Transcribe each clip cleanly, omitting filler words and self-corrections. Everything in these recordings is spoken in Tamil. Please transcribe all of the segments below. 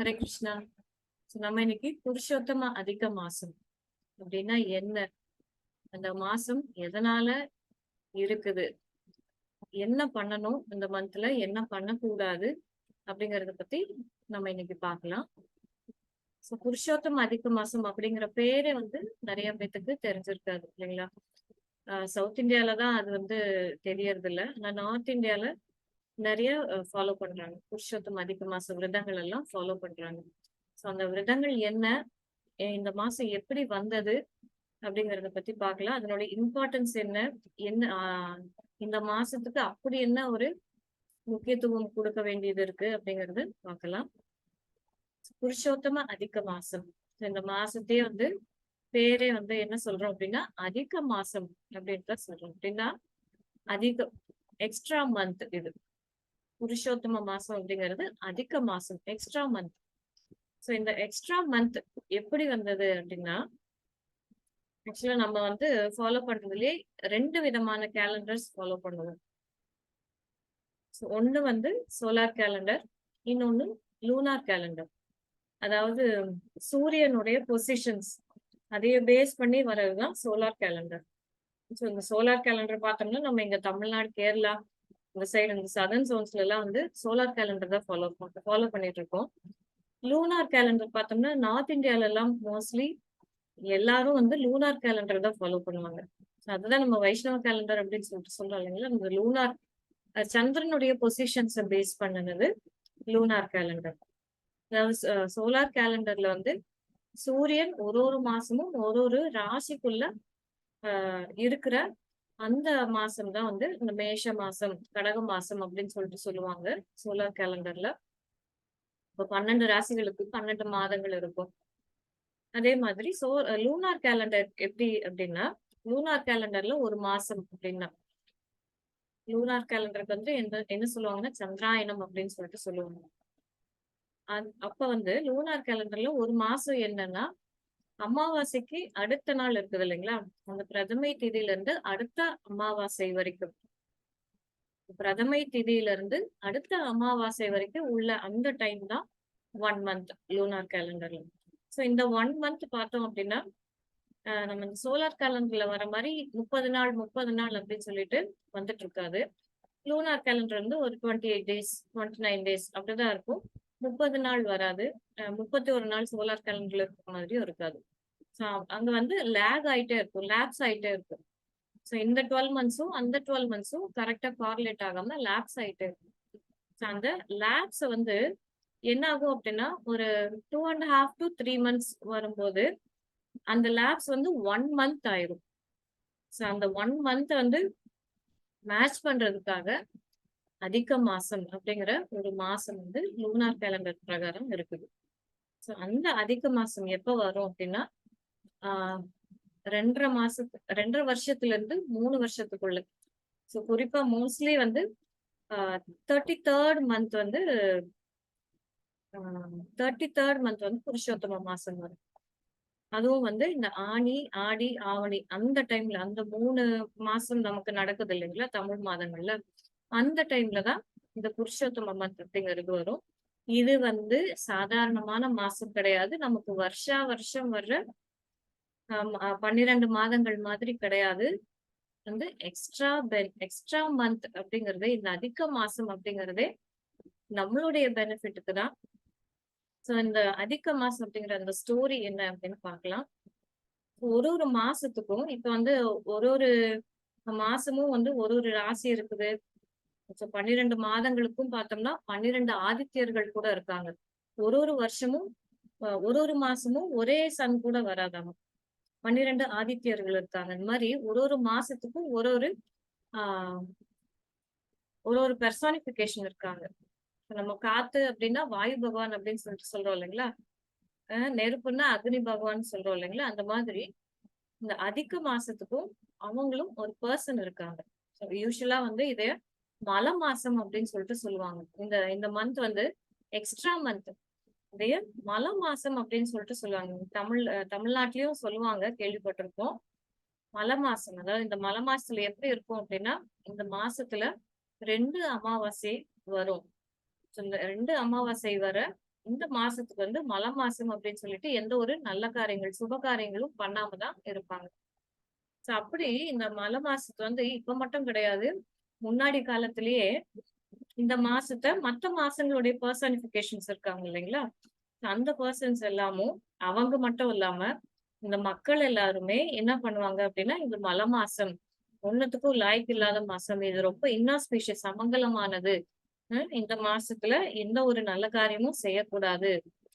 ஹரே கிருஷ்ணா. நம்ம இன்னைக்கு புருஷோத்தம அதிக மாசம் அப்படின்னா என்ன? அந்த மாசம் எதனால இருக்குது? என்ன பண்ணணும்? இந்த மந்த்ல என்ன பண்ணக்கூடாது? அப்படிங்கறத பத்தி நம்ம இன்னைக்கு பார்க்கலாம். புருஷோத்தம அதிக மாசம் அப்படிங்கிற பேரே நிறைய பேத்துக்கு தெரிஞ்சிருக்காது இல்லைங்களா? சவுத் இந்தியால தான் அது தெரியறது இல்ல. ஆனா நார்த் இந்தியால நிறைய ஃபாலோ பண்றாங்க. புருஷோத்தம அதிக மாச விரதங்கள் எல்லாம் ஃபாலோ பண்றாங்க. அந்த விரதங்கள் என்ன? இந்த மாசம் எப்படி வந்தது? அப்படிங்கறத பத்தி பார்க்கலாம். அதனுடைய இம்பார்ட்டன்ஸ் என்ன? என்ன இந்த மாசத்துக்கு அப்படி என்ன ஒரு முக்கியத்துவம் கொடுக்க வேண்டியது இருக்கு அப்படிங்கறது பார்க்கலாம். புருஷோத்தம அதிக மாசம். இந்த மாசத்தையே பேரே என்ன சொல்றோம் அப்படின்னா அதிக மாசம் அப்படின்னு தான் சொல்றோம். அப்படின்னா அதிகம், எக்ஸ்ட்ரா மந்த் இது. புருஷோத்தம மாசம் அப்படிங்கிறது அதிக மாசம், எக்ஸ்ட்ரா மந்த். இந்த எக்ஸ்ட்ரா மந்த் எப்படி வந்தது அப்படின்னா, ஆக்சுவலா நம்ம ஃபாலோ பண்றதுலயே 2 விதமான கேலண்டர்ஸ் ஃபாலோ பண்ணுவோம். ஒண்ணு சோலார் கேலண்டர், இன்னொன்னு லூனார் கேலண்டர். அதாவது சூரியனுடைய பொசிஷன்ஸ் அதைய பேஸ் பண்ணி வர்றதுதான் சோலார் கேலண்டர். இந்த சோலார் கேலண்டர் பார்த்தோம்னா நம்ம இங்க தமிழ்நாடு, கேரளா இந்த சைடு, இந்த சதர்ன் ஜோன்ஸ்ல எல்லாம் சோலார் கேலண்டர் தான் ஃபாலோ பண்ணிட்டு இருக்கோம். லூனார் கேலண்டர் பார்த்தோம்னா நார்த் இந்தியால எல்லாம் மோஸ்ட்லி எல்லாரும் லூனார் கேலண்டர் தான் ஃபாலோ பண்ணுவாங்க. அதுதான் நம்ம வைஷ்ணவ கேலண்டர் அப்படின்னு சொல்றோம் இல்லைங்களா? இந்த லூனார் சந்திரனுடைய பொசிஷன்ஸை பேஸ் பண்ணுனது லூனார் கேலண்டர். அதாவது சோலார் கேலண்டர்ல சூரியன் ஒரு ஒரு மாசமும் ஒரு ஒரு ராசிக்குள்ள இருக்கிற அந்த மாசம் தான் இந்த மேஷ மாசம், கடக மாசம் அப்படின்னு சொல்லுவாங்க சோலார் கேலண்டர்ல. இப்போ 12 ராசிகளுக்கு 12 மாதங்கள் இருக்கும். அதே மாதிரி லூனார் கேலண்டர் எப்படி அப்படின்னா, லூனார் கேலண்டர்ல ஒரு மாசம் அப்படின்னா, லூனார் கேலண்டருக்கு என்ன சொல்லுவாங்கன்னா சந்திராயனம் அப்படின்னு சொல்லுவாங்க. அப்ப லூனார் கேலண்டர்ல ஒரு மாசம் என்னன்னா, அமாவாசைக்கு அடுத்த நாள் இருக்குது இல்லைங்களா? அந்த பிரதமை திதியில இருந்து அடுத்த அமாவாசை வரைக்கும், பிரதமை திதியில இருந்து அடுத்த அமாவாசை வரைக்கும் உள்ள அந்த டைம் தான் 1 மந்த் லூனார் கேலண்டர்ல. இந்த 1 மந்த் பார்த்தோம் அப்படின்னா, நம்ம இந்த சோலார் கேலண்டர்ல வர மாதிரி 30 நாள் 30 நாள் அப்படின்னு சொல்லிட்டு வந்துட்டு இருக்காது. லூனார் கேலண்டர் ஒரு 28 டேஸ் 29 டேஸ் அப்படிதான் இருக்கும். 30 நாள் வராது. 31 நாள் சோலார் கேலண்டர்ல இருக்கிற மாதிரியும் இருக்காது. அங்க லேக் ஆயிட்டே இருக்கும், லேப்ஸ் ஆயிட்டே இருக்கும். இந்த 12 மந்த்ஸும் அந்த 12 மந்த்ஸும் கரெக்டா கார்லேட் ஆகாம லேப்ஸ் ஆயிட்டே இருக்கும். அந்த லேப்ஸ் என்ன ஆகும் அப்படின்னா, ஒரு 2.5 to 3 மந்த்ஸ் வரும்போது அந்த லேப்ஸ் 1 மந்த் ஆயிரும். அந்த 1 மந்த் மேட்ச் பண்றதுக்காக அதிக மாசம் அப்படிங்கிற ஒரு மாசம் லூனார் கேலண்டர் பிரகாரம் இருக்குது. அந்த அதிக மாசம் எப்ப வரும் அப்படின்னா, 2.5 வருஷத்துல இருந்து 3 வருஷத்துக்குள்ள. குறிப்பா mostly 33rd month 33rd month புருஷோத்தம மாசம் வரும். அதுவும் இந்த ஆனி, ஆடி, ஆவணி அந்த டைம்ல, அந்த 3 மாசம் நமக்கு நடக்குது இல்லைங்களா தமிழ் மாதங்கள்ல, அந்த டைம்ல தான் இந்த புருஷோத்தம மந்த் அப்படிங்கிறது வரும். இது சாதாரணமான மாசம் கிடையாது. நமக்கு வருஷா வருஷம் வர்ற 12 மாதங்கள் மாதிரி கிடையாது. எக்ஸ்ட்ரா மந்த் அப்படிங்கறதே, இந்த அதிக மாசம் அப்படிங்கறதே நம்மளுடைய பெனிஃபிட்டுக்கு தான். இந்த அதிக மாசம் அப்படிங்கிற அந்த ஸ்டோரி என்ன அப்படின்னு பார்க்கலாம். ஒரு ஒரு மாசத்துக்கும் இப்ப ஒரு ஒரு மாசமும் ஒரு ஒரு ராசி இருக்குது. 12 மாதங்களுக்கும் பார்த்தோம்னா 12 ஆதித்யர்கள் கூட இருக்காங்க. ஒரு ஒரு வருஷமும் ஒரு ஒரு மாசமும் ஒரே சன் கூட வராதாமா. 12 ஆதித்யர்கள் இருக்காங்க. இந்த மாதிரி ஒரு ஒரு மாசத்துக்கும் ஒரு ஒரு ஆஹ் ஒரு ஒரு பெர்சானிபிகேஷன் இருக்காங்க. நம்ம காத்து அப்படின்னா வாயு பகவான் அப்படின்னு சொல்றோம் இல்லைங்களா? நெருப்புன்னா அக்னி பகவான் சொல்றோம் இல்லைங்களா? அந்த மாதிரி இந்த அதிக மாசத்துக்கும் அவங்களும் ஒரு பர்சன் இருக்காங்க. யூஸ்வலா இதைய மல மாசம் அப்படின்னு சொல்லுவாங்க. இந்த இந்த மந்த் எக்ஸ்ட்ரா மந்த், இதைய மல மாசம் அப்படின்னு சொல்லுவாங்க. தமிழ்நாட்டிலயும் சொல்லுவாங்க, கேள்விப்பட்டிருக்கோம். மல மாசம், அதாவது இந்த மல மாசத்துல எப்படி இருக்கும் அப்படின்னா, இந்த மாசத்துல 2 அமாவாசை வரும். இந்த 2 அமாவாசை வர இந்த மாசத்துக்கு வந்து மல மாசம் அப்படின்னு சொல்லிட்டு எந்த ஒரு நல்ல காரியங்கள், சுப காரியங்களும் பண்ணாம தான் இருப்பாங்க. சோ அப்படி இந்த மல மாசத்து வந்து இப்ப மட்டும் கிடையாது. முன்னாடி காலத்திலேயே இந்த மாசத்த மத்த மாசங்களுடைய பெர்சனிஃபிகேஷன்ஸ் இருக்காங்க இல்லைங்களா? அந்த பெர்சன்ஸ் எல்லாமும் அவங்க மட்டும் இல்லாம, இந்த மக்கள் எல்லாருமே என்ன பண்ணுவாங்க அப்படின்னா, இந்த மல மாசம் ஒண்ணுத்துக்கும் லாய்க்கு இல்லாத மாசம். இது ரொம்ப இன்னாஸ்பிஷியஸ் அமங்கலமானது. இந்த மாசத்துல எந்த ஒரு நல்ல காரியமும் செய்யக்கூடாது.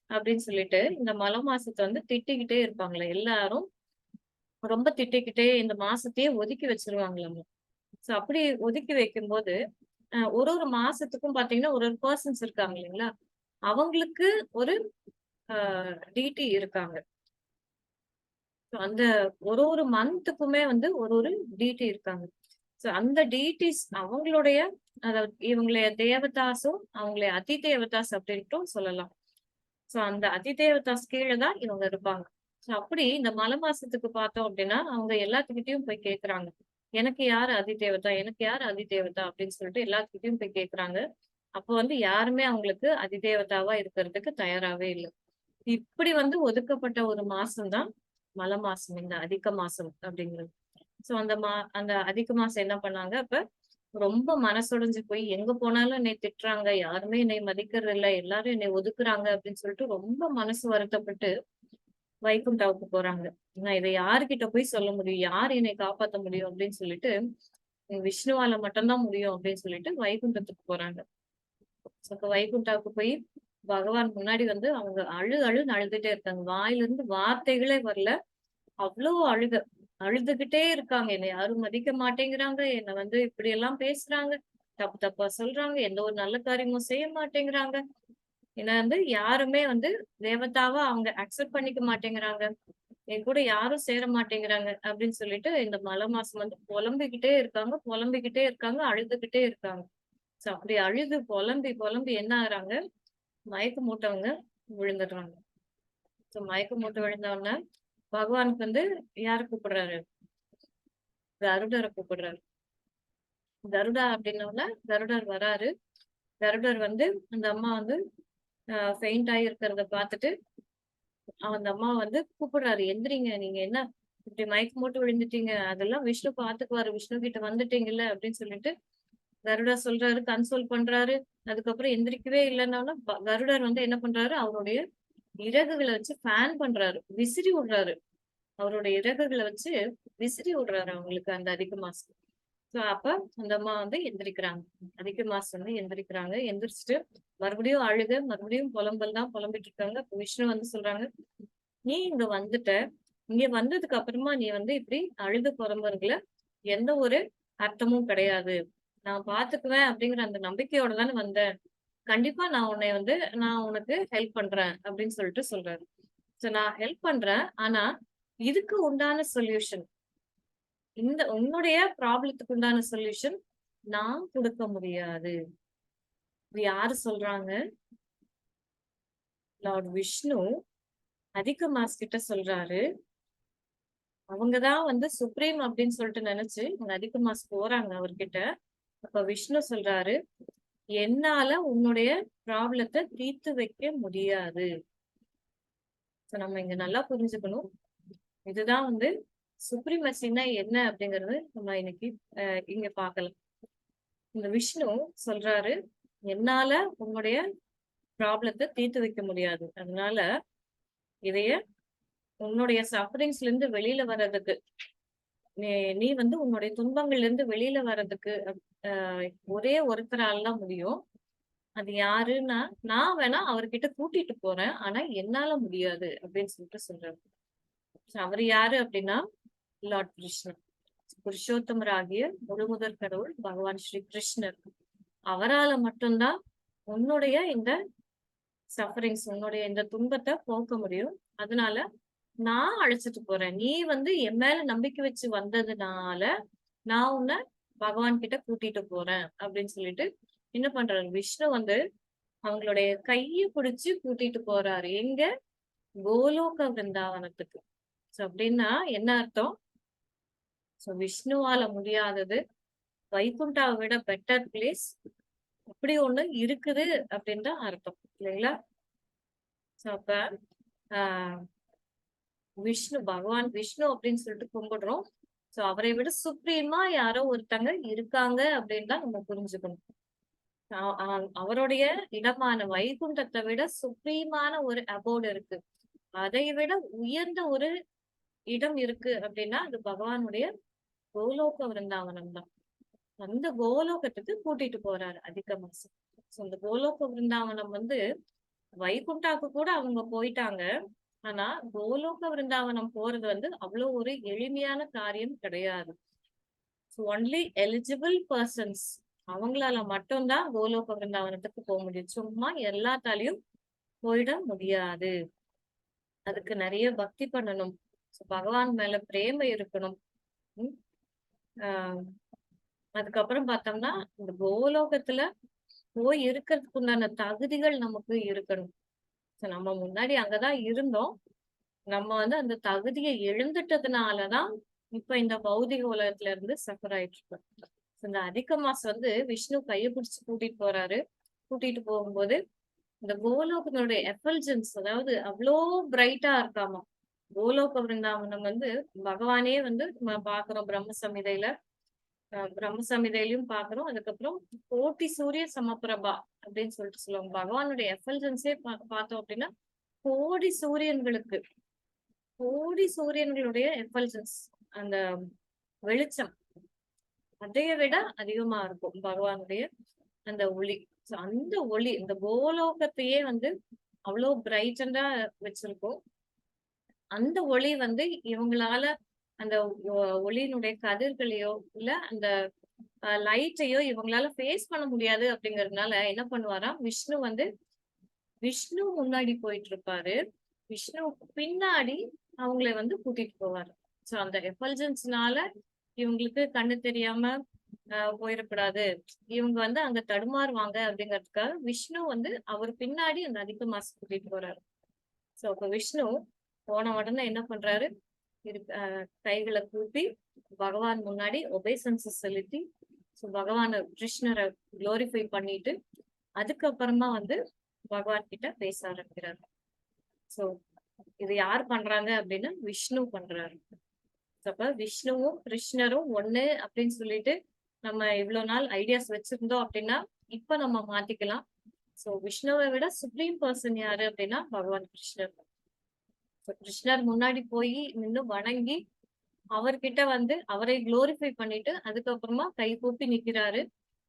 அப்படின்னு சொல்லிட்டு இந்த மல மாசத்த வந்து திட்டிக்கிட்டே இருப்பாங்களே எல்லாரும். ரொம்ப திட்டிக்கிட்டே இந்த மாசத்தையே ஒதுக்கி வச்சுருவாங்களாமா. சோ அப்படி ஒதுக்கி வைக்கும்போது, ஒரு ஒரு மாசத்துக்கும் பார்த்தீங்கன்னா, ஒரு ஒரு பெர்சன்ஸ் இருக்காங்க இல்லைங்களா? அவங்களுக்கு ஒரு அ டிடி இருக்காங்க. சோ அந்த ஒரு ஒரு மந்த்துக்குமே வந்து ஒரு ஒரு டிடி இருக்காங்க. சோ அந்த டீட்டீஸ் அவங்களுடைய அதாவது இவங்களைய தேவதாஸும், அவங்கள அதி தேவதாஸ் அப்படின்ட்டும் சொல்லலாம். சோ அந்த அதி தேவதாஸ் கீழ தான் இவங்க இருப்பாங்க. சோ அப்படி இந்த மல மாசத்துக்கு பார்த்தோம் அப்படின்னா, அவங்க எல்லாத்துக்கிட்டயும் போய் கேட்கறாங்க. எனக்கு யாரு அதி தேவதா? எனக்கு யாரு அதி தேவதா? அப்படின்னு சொல்லிட்டு எல்லாத்துக்கிட்டயும் போய் கேட்கறாங்க. அப்போ வந்து யாருமே அவங்களுக்கு அதி தேவதாவா இருக்கிறதுக்கு தயாராவே இல்ல. இப்படி வந்து ஒதுக்கப்பட்ட ஒரு மாசம் தான் மல மாசம். இந்த அதிக மாசம் அப்படிங்கிறது. சோ அந்த அதிக மாசம் என்ன பண்ணாங்க, அப்ப ரொம்ப மனசுடைஞ்சு போய் எங்க போனாலும் என்னைய திட்டுறாங்க. யாருமே என்னைய மதிக்கிறது இல்ல. எல்லாரும் என்னைய ஒதுக்குறாங்க அப்படின்னு சொல்லிட்டு ரொம்ப மனசு வருத்தப்பட்டு வைகுண்டாவுக்கு போறாங்க. நான் இத யார்கிட்ட போய் சொல்ல முடியும்? யார் என்னை காப்பாத்த முடியும்? அப்படின்னு சொல்லிட்டு, விஷ்ணுவால மட்டும் தான் முடியும் அப்படின்னு சொல்லிட்டு வைகுண்டத்துக்கு போறாங்க. அப்ப வைகுண்டாவுக்கு போய் பகவான் முன்னாடி வந்து அவங்க அழுன்னு அழுதுட்டே இருக்காங்க. வாயிலிருந்து வார்த்தைகளே வரல. அவ்ளோ அழுக. அழுதுகிட்டே இருக்காங்க. "என்ன யாரும் மதிக்க மாட்டேங்கிறாங்க. என்ன வந்து இப்படியெல்லாம் பேசுறாங்க. தப்பு தப்பா சொல்றாங்க. எந்த ஒரு நல்ல காரியமும் செய்ய மாட்டேங்கிறாங்க. என்ன வந்து யாருமே வந்து தேவதாவா அவங்க அக்செப்ட் பண்ணிக்க மாட்டேங்கிறாங்க. என் கூட யாரும் சேர மாட்டேங்கிறாங்க." அப்படின்னு சொல்லிட்டு இந்த மல மாசம் வந்து புலம்பிக்கிட்டே இருக்காங்க, புலம்பிக்கிட்டே இருக்காங்க, அழுதுகிட்டே இருக்காங்க. சோ அப்படி அழுது புலம்பி, புலம்பி என்ன ஆகுறாங்க, மயக்கம் போட்டவங்க விழுந்துடுறாங்க. சோ மயக்கம் போட்டு விழுந்த உடனே பகவானுக்கு வந்து யார கூப்பிடுறாரு? கருடர கூப்பிடுறாரு. கருடா அப்படின்னோன கருடர் வராரு. கருடர் வந்து அந்த அம்மா வந்து ஃபெயிண்ட் ஆகி இருக்கிறத பார்த்துட்டு, அந்த அம்மா வந்து கூப்பிடுறாரு. "எந்திரிங்க. நீங்க என்ன இப்படி மயக்கம் போட்டு விழுந்துட்டீங்க? அதெல்லாம் விஷ்ணு பார்த்துக்குவாரு. விஷ்ணு கிட்ட வந்துட்டீங்கல்ல" அப்படின்னு சொல்லிட்டு கருடா சொல்றாரு, கன்சோல் பண்றாரு. அதுக்கப்புறம் எந்திரிக்கவே இல்லன்னாலும், கருடர் வந்து என்ன பண்றாரு, அவருடைய இறகுகள வச்சு ஃபேன் பண்றாரு. விசிறி விடுறாரு. அவருடைய இறகுகள வச்சு விசிறி விடுறாரு அவங்களுக்கு அந்த அதிக மாசம். சோ அப்ப அந்த அம்மா வந்து எந்திரிக்கிறாங்க. அதிக மாசம் வந்து எந்திரிக்கிறாங்க. எந்திரிச்சுட்டு மறுபடியும் அழுக, மறுபடியும் புலம்பல் தான் புலம்பிட்டு இருக்காங்க. அப்ப விஷ்ணு வந்து சொல்றாங்க, "நீ இங்க வந்துட்ட. இங்க வந்ததுக்கு அப்புறமா நீ வந்து இப்படி அழுது புலம்புறதுல எந்த ஒரு அர்த்தமும் கிடையாது. நான் பார்த்துக்குவேன் அப்படிங்கிற அந்த நம்பிக்கையோட தானே வந்தேன். கண்டிப்பா நான் உனக்கு ஹெல்ப் பண்றேன்" அப்படின்னு சொல்லிட்டு சொல்றாரு. சோ நான் ஹெல்ப் பண்றேன். ஆனா, இதுக்கு உண்டான சொல்யூஷன் உன்னுடைய ப்ராப்ளத்துக்கு உண்டான சொல்யூஷன் நான் குடுக்க முடியாது. இது யாரு சொல்றாங்க? லார்ட் விஷ்ணு அதிக மாஸ் கிட்ட சொல்றாரு. அவங்க தான் வந்து சுப்ரீம் அப்படின்னு சொல்லிட்டு நெனச்சு இந்த அதிக மாஸ் போறாங்க அவர்கிட்ட. அப்ப விஷ்ணு சொல்றாரு, "என்னால உன்னுடைய ப்ராப்ளத்த தீர்த்து வைக்க முடியாது." சோ நம்ம இங்க நல்லா புரிஞ்சுக்கணும். இதுதான் வந்து சுப்ரீமசின்னா என்ன அப்படிங்கிறது நம்ம இன்னைக்கு இங்க பார்க்கலாம். இந்த விஷ்ணு சொல்றாரு, "என்னால உன்னுடைய ப்ராப்ளத்த தீர்த்து வைக்க முடியாது. அதனால இதைய உன்னுடைய சஃபரிங்ஸ்ல இருந்து வெளியில வர்றதுக்கு, நீ நீ வந்து உன்னுடைய துன்பங்கள்ல இருந்து வெளியில வர்றதுக்கு அ ஒரே ஒருத்தரால தான் முடியும். அது யாருன்னா, நான் வேணா அவர்கிட்ட கூட்டிட்டு போறேன். ஆனா என்னால முடியாது." அப்படின்னு சொல்லிட்டு சொல்றாரு. அவரு யாரு அப்படின்னா, லார்ட் கிருஷ்ணா. புருஷோத்தமராகிய முழுமுதற் கடவுள் பகவான் ஸ்ரீ கிருஷ்ணர். அவரால மட்டும் தான் உன்னுடைய இந்த உன்னுடைய இந்த துன்பத்த போக்க முடியும். அதனால நான் அழைச்சிட்டு போறேன். நீ வந்து என் மேல நம்பிக்கை வச்சு வந்ததுனால, நான் உன்ன பகவான் கிட்ட கூட்டிட்டு போறேன் அப்படின்னு சொல்லிட்டு, என்ன பண்றாரு? விஷ்ணு வந்து அவங்களுடைய கைய பிடிச்சு கூட்டிட்டு போறாரு. எங்க? கோலோக விருந்தாவனத்துக்கு. சோ அப்படின்னா என்ன அர்த்தம்? சோ விஷ்ணுவால முடியாதது வைகுண்டாவ விட பெட்டர் பிளேஸ் அப்படி ஒண்ணு இருக்குது அப்படின்னு தான் அர்த்தம். இல்லைங்களா? சோ அப்ப ஆஹ் விஷ்ணு பகவான் விஷ்ணு அப்படின்னு சொல்லிட்டு கும்பிடுறோம். சோ அவரை விட சுப்ரீமா யாரோ ஒருத்தங்க இருக்காங்க அப்படின்னு தான் நம்ம புரிஞ்சுக்கணும். அவருடைய இடமான வைகுண்டத்தை விட சுப்ரீமான ஒரு அபோர்டு இருக்கு. அதை விட உயர்ந்த ஒரு இடம் இருக்கு அப்படின்னா அது பகவானுடைய கோலோக விருந்தாவனம் தான். அந்த கோலோகத்துக்கு கூட்டிட்டு போறாரு அதிக மாசம். சோ அந்த கோலோக விருந்தாவனம் வந்து வைகுண்டாக்கு கூட அவங்க போயிட்டாங்க. ஆனா கோலோக விருந்தாவனம் போறது வந்து அவ்வளவு ஒரு எளிமையான காரியம் கிடையாது. ஒன்லி எலிஜிபிள் பர்சன்ஸ் அவங்களால மட்டும்தான் கோலோக விருந்தாவனத்துக்கு போக முடியும். சும்மா எல்லாத்தாலையும் போயிட முடியாது. அதுக்கு நிறைய பக்தி பண்ணணும். பகவான் மேல பிரேமை இருக்கணும். உம் ஆஹ் அதுக்கப்புறம் பார்த்தோம்னா இந்த கோலோகத்துல போய் இருக்கிறதுக்கு உண்டான தகுதிகள் நமக்கு இருக்கணும். நம்ம முன்னாடி அங்கதான் இருந்தோம். நம்ம வந்து அந்த தகுதியை எழுந்துட்டதுனாலதான் இப்ப இந்த பௌதிக உலகத்துல இருந்து சஃபர் ஆயிட்டு இருக்கோம். இந்த அதிக மாசம் வந்து விஷ்ணு கையை பிடிச்சு கூட்டிட்டு போறாரு. கூட்டிட்டு போகும்போது இந்த கோலோகனுடைய எஃபல்ஜன்ஸ், அதாவது அவ்வளோ பிரைட்டா இருக்காமா. கோலோக விருந்தாவனம் வந்து பகவானே வந்து நம்ம பாக்குறோம் பிரம்ம சமிதையில. பிரம்ம சமிதையிலயும் பாக்குறோம். அதுக்கப்புறம் கோட்டி சூரிய சமபிரபா அப்படின்னு சொல்லிட்டு சொல்லுவாங்க. பகவானுடைய எஃபல்ஜன்ஸே பார்த்தோம் அப்படின்னா கோடி சூரியன்களுக்கு கோடி சூரியன்களுடைய எஃபல்ஜன்ஸ், அந்த வெளிச்சம் அதைய விட அதிகமா இருக்கும் பகவானுடைய அந்த ஒளி. அந்த ஒளி இந்த கோலோகத்தையே வந்து அவ்வளவு பிரைட்டண்டா வச்சிருக்கோம். அந்த ஒளி வந்து இவங்களால அந்த ஒளியினுடைய கதிர்களையோ இல்ல அந்த லைட்டையோ இவங்களால ஃபேஸ் பண்ண முடியாது. அப்படிங்கறதுனால என்ன பண்ணுவாராம் விஷ்ணு வந்து விஷ்ணு முன்னாடி போயிட்டு இருப்பாரு. விஷ்ணு பின்னாடி அவங்களை வந்து கூட்டிட்டு போவாரு. சோ அந்த எஃபல்ஜன்ஸ்னால இவங்களுக்கு கண்ணு தெரியாம போயிடக்கூடாது, இவங்க வந்து அங்க தடுமாறுவாங்க அப்படிங்கிறதுக்காக விஷ்ணு வந்து அவர் பின்னாடி அந்த அதிக மாசம் கூட்டிட்டு போறாரு. சோ அப்ப விஷ்ணு போன உடனே என்ன பண்றாரு, கைகளை கூப்பி பகவான் முன்னாடி ஒபேசன்ஸ் செலுத்தி பகவான கிருஷ்ணரை குளோரிஃபை பண்ணிட்டு அதுக்கப்புறமா வந்து பகவான் கிட்ட பேச ஆரம்பிக்கிறாரு. சோ இது யார் பண்றாங்க அப்படின்னா விஷ்ணு பண்றாரு. அப்ப விஷ்ணுவும் கிருஷ்ணரும் ஒண்ணு அப்படின்னு சொல்லிட்டு நம்ம இவ்வளவு நாள் ஐடியாஸ் வச்சிருந்தோம் அப்படின்னா இப்ப நம்ம மாத்திக்கலாம். சோ விஷ்ணுவை விட சுப்ரீம் பர்சன் யாரு அப்படின்னா பகவான் கிருஷ்ணர். கிருஷ்ணர் முன்னாடி போய் நின்று வணங்கி அவர்கிட்ட வந்து அவரை குளோரிஃபை பண்ணிட்டு அதுக்கப்புறமா கை கூப்பி நிக்கிறாரு.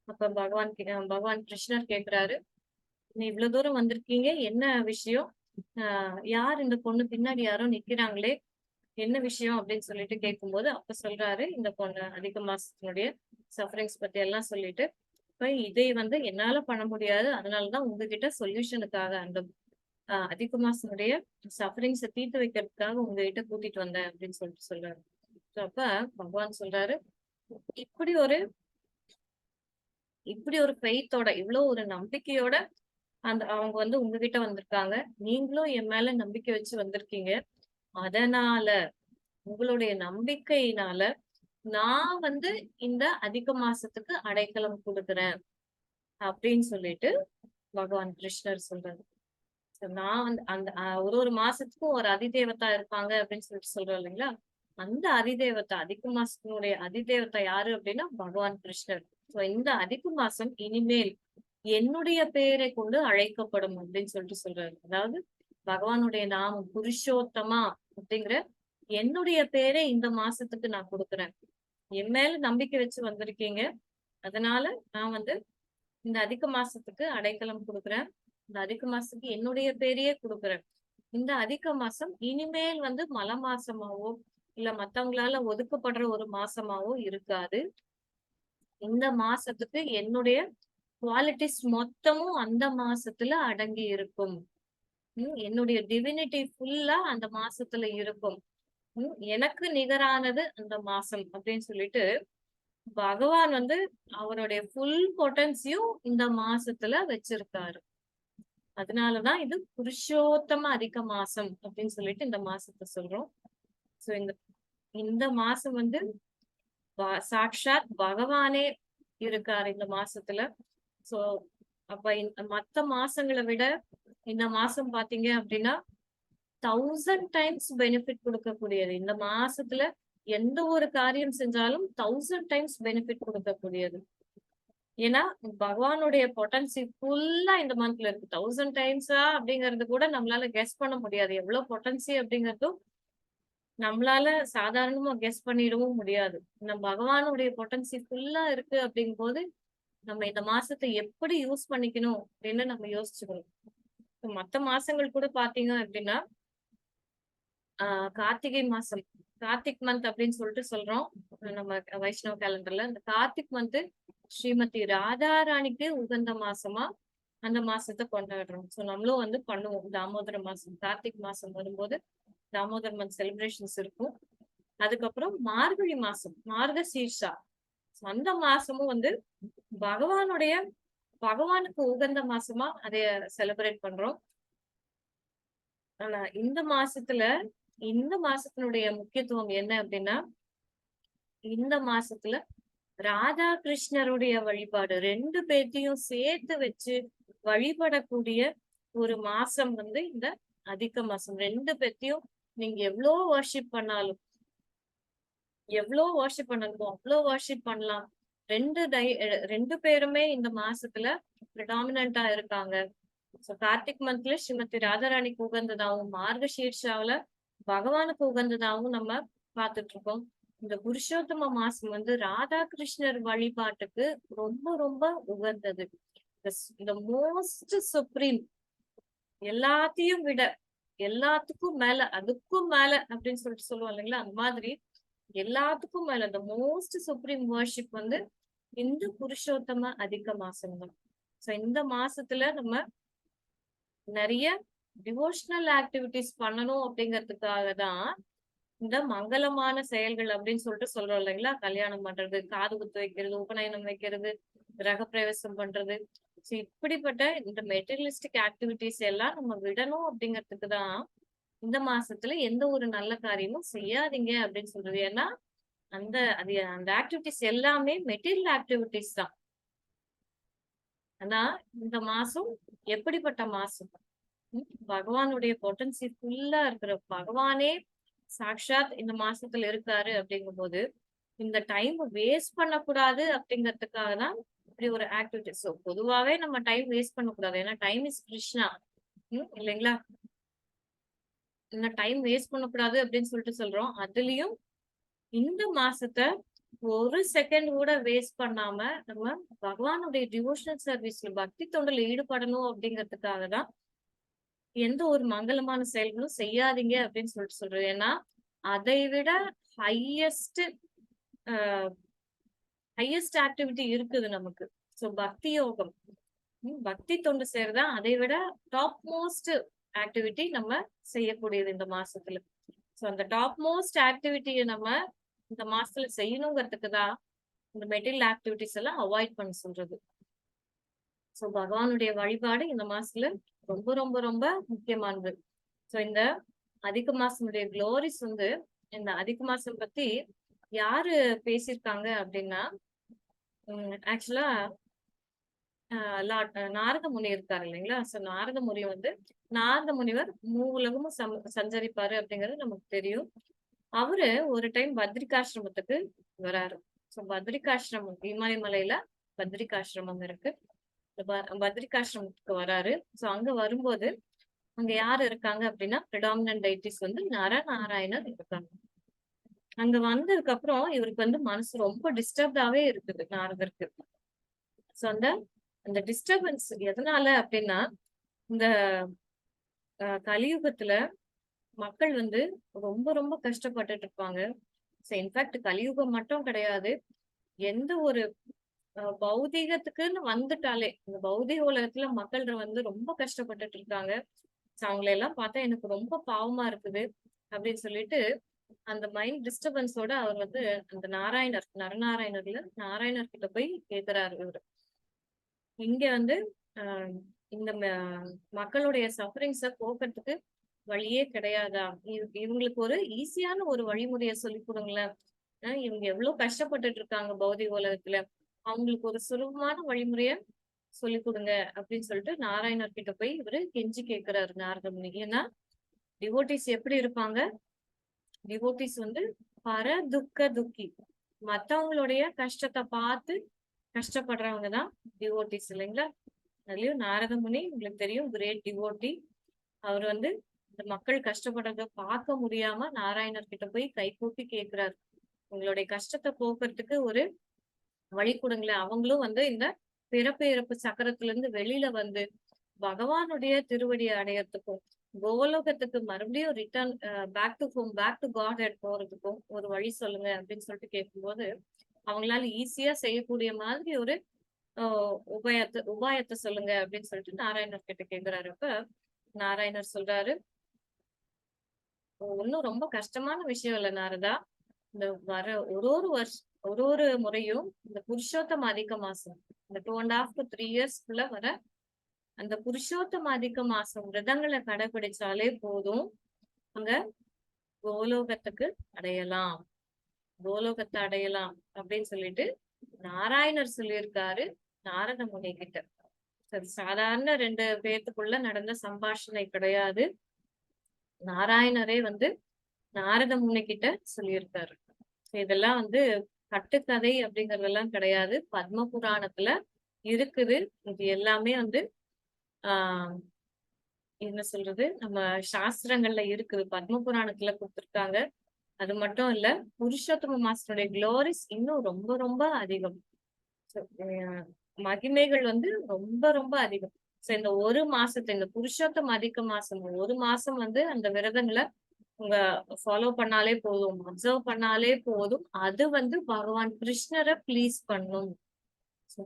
அப்ப பகவான் கிருஷ்ணர் கேக்குறாரு, நீ இவ்வளவு தூரம் வந்திருக்கீங்க, என்ன விஷயம்? யார் இந்த பொண்ணு பின்னாடி யாரோ நிக்கிறாங்களே, என்ன விஷயம் அப்படின்னு சொல்லிட்டு கேட்கும்போது அப்ப சொல்றாரு, இந்த பொண்ணு அதிக மாசத்தினுடைய சஃபரிங்ஸ் பத்தி எல்லாம் சொல்லிட்டு, இப்ப இதை வந்து என்னால பண்ண முடியாது, அதனாலதான் உங்ககிட்ட சொல்யூஷனுக்காக அந்த அதிக மாசத்தினுடைய சஃபரிங்ஸை தீர்த்து வைக்கிறதுக்காக உங்ககிட்ட கூட்டிட்டு வந்தேன் அப்படின்னு சொல்லிட்டு சொல்றாரு. அப்ப பகவான் சொல்றாரு, இப்படி ஒரு ஃபெய்த்தோட இவ்வளவு ஒரு நம்பிக்கையோட அவங்க வந்து உங்ககிட்ட வந்திருக்காங்க, நீங்களும் என் மேல நம்பிக்கை வச்சு வந்திருக்கீங்க, அதனால உங்களுடைய நம்பிக்கையினால நான் வந்து இந்த அதிக மாசத்துக்கு அடைக்கலம் கொடுக்குறேன் அப்படின்னு சொல்லிட்டு பகவான் கிருஷ்ணர் சொல்றாரு. நான் வந்து அந்த ஒரு மாசத்துக்கும் ஒரு அதிதேவதா இருப்பாங்க அப்படின்னு சொல்லிட்டு சொல்றோம் இல்லைங்களா, அந்த அதிதேவதா அதிக மாசத்தினுடைய அதிதேவதா யாரு அப்படின்னா பகவான் கிருஷ்ணர். இந்த அதிக மாசம் இனிமேல் என்னுடைய பெயரை கொண்டு அழைக்கப்படும் அப்படின்னு சொல்லிட்டு சொல்றாரு. அதாவது பகவானுடைய நாமம் புருஷோத்தமா அப்படிங்கிற என்னுடைய பேரை இந்த மாசத்துக்கு நான் கொடுக்குறேன். என் மேல நம்பிக்கை வச்சு வந்திருக்கீங்க, அதனால நான் வந்து இந்த அதிக மாசத்துக்கு அடைக்கலம் கொடுக்குறேன். இந்த அதிக மாசத்துக்கு என்னுடைய பேரையே கொடுக்குறேன். இந்த அதிக மாசம் இனிமேல் வந்து மல மாசமாவோ இல்ல மத்தவங்களால ஒதுக்கப்படுற ஒரு மாசமாவோ இருக்காது. இந்த மாசத்துக்கு என்னுடைய குவாலிட்டிஸ் மொத்தமும் அந்த மாசத்துல அடங்கி இருக்கும். என்னுடைய டிவினிட்டி ஃபுல்லா அந்த மாசத்துல இருக்கும். எனக்கு நிகரானது அந்த மாசம் அப்படின்னு சொல்லிட்டு பகவான் வந்து அவருடைய ஃபுல் பொட்டன்சியும் இந்த மாசத்துல வச்சிருக்காரு. அதனாலதான் இது புருஷோத்தம அதிக மாசம் அப்படின்னு சொல்லிட்டு இந்த மாசத்தை சொல்றோம். சோ இந்த மாசம் வந்து சாக்ஷாத் பகவானே இருக்காரு இந்த மாசத்துல. சோ அப்ப மத்த மாசங்களை விட இந்த மாசம் பாத்தீங்க அப்படின்னா 1000 டைம்ஸ் பெனிஃபிட் கொடுக்கக்கூடியது. இந்த மாசத்துல எந்த ஒரு காரியம் செஞ்சாலும் 1000 டைம்ஸ் பெனிஃபிட் கொடுக்கக்கூடியது. ஏன்னா பகவானுடைய பொட்டன்சி ஃபுல்லா இந்த மந்த்ல இருக்கு. 1000 டைம்ஸா அப்படிங்கறது கூட நம்மளால கெஸ் பண்ண முடியாது. எவ்வளவு பொட்டன்சி அப்படிங்கறதும் நம்மளால சாதாரணமா கெஸ் பண்ணிடவும் முடியாது. நம்ம பகவானுடைய பொட்டன்சி ஃபுல்லா இருக்கு அப்படிங்கும்போது நம்ம இந்த மாசத்தை எப்படி யூஸ் பண்ணிக்கணும் அப்படின்னு நம்ம யோசிச்சுக்கணும். மத்த மாசங்கள் கூட பாத்தீங்க அப்படின்னா கார்த்திகை மாசம், கார்த்திக் மந்த் அப்படின்னு சொல்லிட்டு சொல்றோம் நம்ம வைஷ்ணவ கேலண்டர்ல. இந்த கார்த்திக் மந்த் ஸ்ரீமதி ராதாராணிக்கு உகந்த மாசமா அந்த மாசத்தை கொண்டாடுறோம். சோ நம்மளும் வந்து பண்ணுவோம். தாமோதர மாசம், கார்த்திக் மாசம் வரும்போது தாமோதர் மந்த் செலிப்ரேஷன்ஸ் இருக்கும். அதுக்கப்புறம் மார்கழி மாசம், மார்கசீர்ஷா, அந்த மாசமும் வந்து பகவானுடைய பகவானுக்கு உகந்த மாசமா அதைய செலிப்ரேட் பண்றோம். ஆனா இந்த மாசத்தினுடைய முக்கியத்துவம் என்ன அப்படின்னா, இந்த மாசத்துல ராதா கிருஷ்ணருடைய வழிபாடு 2 பேர்த்தையும் சேர்த்து வச்சு வழிபடக்கூடிய ஒரு மாசம் வந்து இந்த அதிக மாசம். 2 பேர்த்தையும் நீங்க எவ்வளவு வர்ஷிப் பண்ணாலும் அவ்வளோ வர்ஷிப் பண்ணலாம். 2 பேருமே இந்த மாசத்துல ப்ரிடாமினண்டா இருக்காங்க. சோ கார்த்திக் மந்த்ல ஸ்ரீமதி ராதாராணிக்கு உகந்ததாகவும், மார்கசீர்ஷாவுல பகவானுக்கு உகந்ததாகவும் நம்ம பார்த்துட்டு இருக்கோம். இந்த புருஷோத்தம மாசம் வந்து ராதாகிருஷ்ணர் வழிபாட்டுக்கு ரொம்ப ரொம்ப உகந்தது. இந்த மோஸ்ட் சுப்ரீம், எல்லாத்தையும் விட, எல்லாத்துக்கும் மேல, அதுக்கும் மேல அப்படின்னு சொல்லிட்டு சொல்லுவோம் இல்லைங்களா, அந்த மாதிரி எல்லாத்துக்கும் மேல இந்த மோஸ்ட் சுப்ரீம் வர்ஷிப் வந்து இந்த புருஷோத்தம அதிக மாசம் தான். சோ இந்த மாசத்துல நம்ம நிறைய டிவோஷனல் ஆக்டிவிட்டிஸ் பண்ணணும் அப்படிங்கிறதுக்காக தான் இந்த மங்களமான செயல்கள் அப்படின்னு சொல்லிட்டு சொல்றோம் இல்லைங்களா. கல்யாணம் பண்றது, காது குத்து வைக்கிறது, உபநயனம் வைக்கிறது, கிரகப்பிரவேசம் பண்றது. சோ இப்படிப்பட்ட இந்த மெட்டீரியலிஸ்டிக் ஆக்டிவிட்டிஸ் எல்லாம் நம்ம விடணும் அப்படிங்கிறதுக்கு தான் இந்த மாசத்துல எந்த ஒரு நல்ல காரியமும் செய்யாதீங்க அப்படின்னு சொல்றது. ஏன்னா அந்த ஆக்டிவிட்டிஸ் எல்லாமே மெட்டீரியல் ஆக்டிவிட்டிஸ் தான். ஆனா இந்த மாசம் எப்படிப்பட்ட மாசம், பகவானுடைய பொட்டன்சி ஃபுல்லா இருக்கிற பகவானே சாக்ஷாத் இந்த மாசத்துல இருக்காரு அப்படிங்கும் போது இந்த டைம் வேஸ்ட் பண்ணக்கூடாது அப்படிங்கிறதுக்காக தான் இப்படி ஒரு ஆக்டிவிட்டி. ஸோ பொதுவாவே நம்ம டைம் வேஸ்ட் பண்ணக்கூடாது. ஏன்னா டைம் இஸ் கிருஷ்ணா, இல்லைங்களா. இந்த டைம் வேஸ்ட் பண்ணக்கூடாது அப்படின்னு சொல்லிட்டு சொல்றோம். அதுலயும் இந்த மாசத்தை ஒரு செகண்ட் கூட வேஸ்ட் பண்ணாம நம்ம பகவானுடைய டிவோஷனல் சர்வீஸ்ல, பக்தி தொண்டில் ஈடுபடணும் அப்படிங்கிறதுக்காக தான் எந்த ஒரு மங்களமான செயல்களும் செய்யாதீங்க அப்படின்னு சொல்லிட்டு சொல்றது. ஏன்னா அதை விட ஹையஸ்ட் ஆக்டிவிட்டி இருக்குது நமக்கு. சோ பக்தி யோகம், பக்தி தொண்டு செய்யறதா அதை விட டாப் மோஸ்ட் ஆக்டிவிட்டி நம்ம செய்யக்கூடியது இந்த மாசத்துல. சோ அந்த டாப் மோஸ்ட் ஆக்டிவிட்டியை நம்ம இந்த மாசத்துல செய்யணுங்கிறதுக்கு தான் இந்த மெட்டீரியல் ஆக்டிவிட்டிஸ் எல்லாம் அவாய்ட் பண்ண சொல்றது. சோ பகவானுடைய வழிபாடு இந்த மாசத்துல ரொம்ப ரொம்ப ரொம்ப முக்கியமானது. சோ இந்த அதிக மாசனுடைய குளோரிஸ் வந்து, இந்த அதிக மாசம் பத்தி யாரு பேசியிருக்காங்க அப்படின்னா, ஆக்சுவலா நாரத முனி இருக்காரு இல்லைங்களா. சோ நாரத முனி வந்து, நாரத முனிவர் மூவுலகமும் சஞ்சரிப்பாரு அப்படிங்கிறது நமக்கு தெரியும். அவரு ஒரு டைம் பத்ரிகாசிரமத்துக்கு வராரு. சோ பத்ரிகாசிரமம், இமயமலையில பத்ரிகாசிரமம் இருக்கு. பத்ரிகாசிரமத்துக்கு வராரு. சோ அங்க வரும்போது அங்க யாரு இருக்காங்க அப்படின்னா, பிரிடாமினன்ட் டைட்டிஸ் வந்து நரநாராயணர் இருக்காங்க. அங்க வந்ததுக்கு அப்புறம் இவருக்கு வந்து மனசு ரொம்ப டிஸ்டர்ப்டாவே இருக்குது நாரதருக்கு. சோ அந்த டிஸ்டர்பன்ஸ் எதனால அப்படின்னா, இந்த கலியுகத்துல மக்கள் வந்து ரொம்ப ரொம்ப கஷ்டப்பட்டுட்டு இருப்பாங்க. சோ இன்ஃபேக்ட் கலியுகம் மட்டும் கிடையாது, எந்த ஒரு பௌதீகத்துக்குன்னு வந்துட்டாலே, இந்த பௌதீக உலகத்துல மக்கள் வந்து ரொம்ப கஷ்டப்பட்டுட்டு இருக்காங்க. அவங்களை எல்லாம் பார்த்தா எனக்கு ரொம்ப பாவமா இருக்குது அப்படின்னு சொல்லிட்டு அந்த மைண்ட் டிஸ்டர்பன்ஸோட அவர் வந்து அந்த நரநாராயணர்ல நாராயணர் கிட்ட போய் கேக்குறாரு இவரு. இங்க வந்து ஆஹ் இந்த மக்களுடைய சஃபரிங்ஸ போக்குறதுக்கு வழியே கிடையாதா? இவங்களுக்கு ஒரு ஈஸியான ஒரு வழிமுறைய சொல்லி கொடுங்களேன். இவங்க எவ்வளவு கஷ்டப்பட்டுட்டு இருக்காங்க பௌதிக உலகத்துல, அவங்களுக்கு ஒரு சுலபமான வழிமுறைய சொல்லி கொடுங்க அப்படின்னு சொல்லிட்டு நாராயணர் கிட்ட போய் இவரு கெஞ்சி கேட்கிறாரு நாரத முனி. ஏன்னா டிவோட்டிஸ் எப்படி இருப்பாங்க? டிவோட்டிஸ் வந்து பர துக்க துக்கி, மத்தவங்களுடைய கஷ்டத்தை பார்த்து கஷ்டப்படுறவங்க தான் டிவோட்டிஸ் இல்லைங்களா? அதுலயும் நாரத முனி உங்களுக்கு தெரியும், கிரேட் டிவோட்டி. அவர் வந்து இந்த மக்கள் கஷ்டப்படுறத பார்க்க முடியாம நாராயணர் கிட்ட போய் கைகூப்பி கேட்கிறாரு, உங்களுடைய கஷ்டத்தை போக்குறதுக்கு ஒரு வழி கொடுங்களேன். அவங்களும் வந்து இந்த பிறப்பு இறப்பு சக்கரத்துல இருந்து வெளியில வந்து பகவானுடைய திருவடியை அடையறதுக்கும், கோலோகத்துக்கு மறுபடியும் return back to home, back to godhead போறதுக்கும் ஒரு வழி சொல்லுங்க அப்படின்னு சொல்லிட்டு கேட்கும்போது, அவங்களால ஈஸியா செய்யக்கூடிய மாதிரி ஒரு உபாயத்தை சொல்லுங்க அப்படின்னு சொல்லிட்டு நாராயணர் கிட்ட கேக்குறாரு. அப்ப நாராயணர் சொல்றாரு, ஒன்னும் ரொம்ப கஷ்டமான விஷயம் இல்ல நாரதா. இந்த வர ஒரு ஒரு வருஷம் ஒரு ஒரு முறையும் இந்த புருஷோத்தம அதிக மாசம், இந்த 2.5 to 3 இயர்ஸ்க்குள்ள வர அந்த புருஷோத்தம அதிக மாசம் விரதங்களை கடைபிடிச்சாலே போதும், அங்க கோலோகத்துக்கு அடையலாம், கோலோகத்தை அடையலாம் அப்படின்னு சொல்லிட்டு நாராயணர் சொல்லியிருக்காரு நாரத முனி கிட்ட. சாதாரண 2 பேத்துக்குள்ள நடந்த சம்பாஷணை கிடையாது. நாராயணரே வந்து நாரத முனி கிட்ட சொல்லியிருக்காரு. இதெல்லாம் வந்து கட்டுக்கதை அப்படிங்கறதெல்லாம் கிடையாது, பத்ம புராணத்துல இருக்குது. இது எல்லாமே வந்து ஆஹ் என்ன சொல்றது, நம்ம சாஸ்திரங்கள்ல இருக்குது, பத்ம புராணத்துல கொடுத்திருக்காங்க. அது மட்டும் இல்ல, புருஷோத்தம மாசனுடைய குளோரிஸ் இன்னும் ரொம்ப ரொம்ப அதிகம். மகிமைகள் வந்து ரொம்ப ரொம்ப அதிகம். இந்த ஒரு மாசத்தை, இந்த புருஷோத்தம அதிக மாசம் ஒரு மாசம் வந்து அந்த விரதங்களை உங்க ஃபாலோ பண்ணாலே போதும், அப்சர்வ் பண்ணாலே போதும், அது வந்து பகவான் கிருஷ்ணரை ப்ளீஸ் பண்ணும்.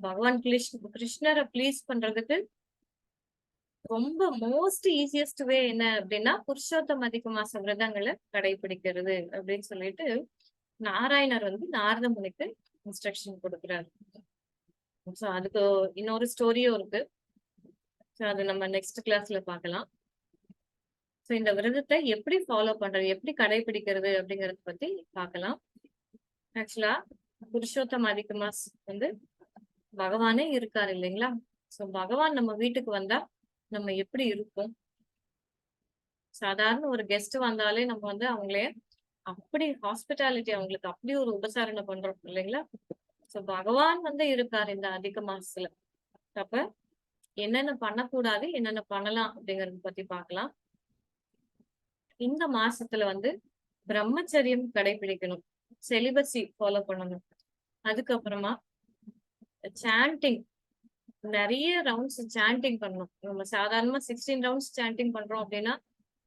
பகவான் கிருஷ்ணரை ப்ளீஸ் பண்றதுக்கு ரொம்ப மோஸ்ட் ஈஸியஸ்ட் வே என்ன அப்படின்னா புருஷோத்தம அதிக மாச விரதங்களை கடைபிடிக்கிறது அப்படின்னு சொல்லிட்டு நாராயணர் வந்து நாரத முனிக்கு இன்ஸ்ட்ரக்ஷன் கொடுக்குறாரு. சோ அதுக்கு இன்னொரு ஸ்டோரியும் இருக்கு. சோ அது நம்ம நெக்ஸ்ட் கிளாஸ்ல பார்க்கலாம். சோ இந்த விரதத்தை எப்படி ஃபாலோ பண்றது, எப்படி கடைபிடிக்கிறது அப்படிங்கறத பத்தி பார்க்கலாம். ஆக்சுவலா புருஷோத்தம அதிக மாஸ் வந்து பகவானே இருக்காரு இல்லைங்களா? சோ பகவான் நம்ம வீட்டுக்கு வந்தா நம்ம எப்படி இருப்போம்? சாதாரண ஒரு கெஸ்ட் வந்தாலே நம்ம வந்து அவங்களே அப்படி ஹாஸ்பிட்டாலிட்டி, அவங்களுக்கு அப்படி ஒரு உபசாரணை பண்றோம் இல்லைங்களா? சோ பகவான் வந்து இருக்காரு இந்த அதிக மாசத்துல. அப்ப என்னென்ன பண்ணக்கூடாது, என்னென்ன பண்ணலாம் அப்படிங்கறத பத்தி பார்க்கலாம். இந்த மாசத்துல வந்து பிரம்மச்சரியம் கடைபிடிக்கணும், செலிபஸி ஃபாலோ பண்ணணும். அதுக்கப்புறமா சாண்டிங், நிறைய ரவுண்ட்ஸ் சாண்டிங் பண்ணணும். நம்ம சாதாரணமா 16 ரவுண்ட்ஸ் சாண்டிங் பண்றோம் அப்படின்னா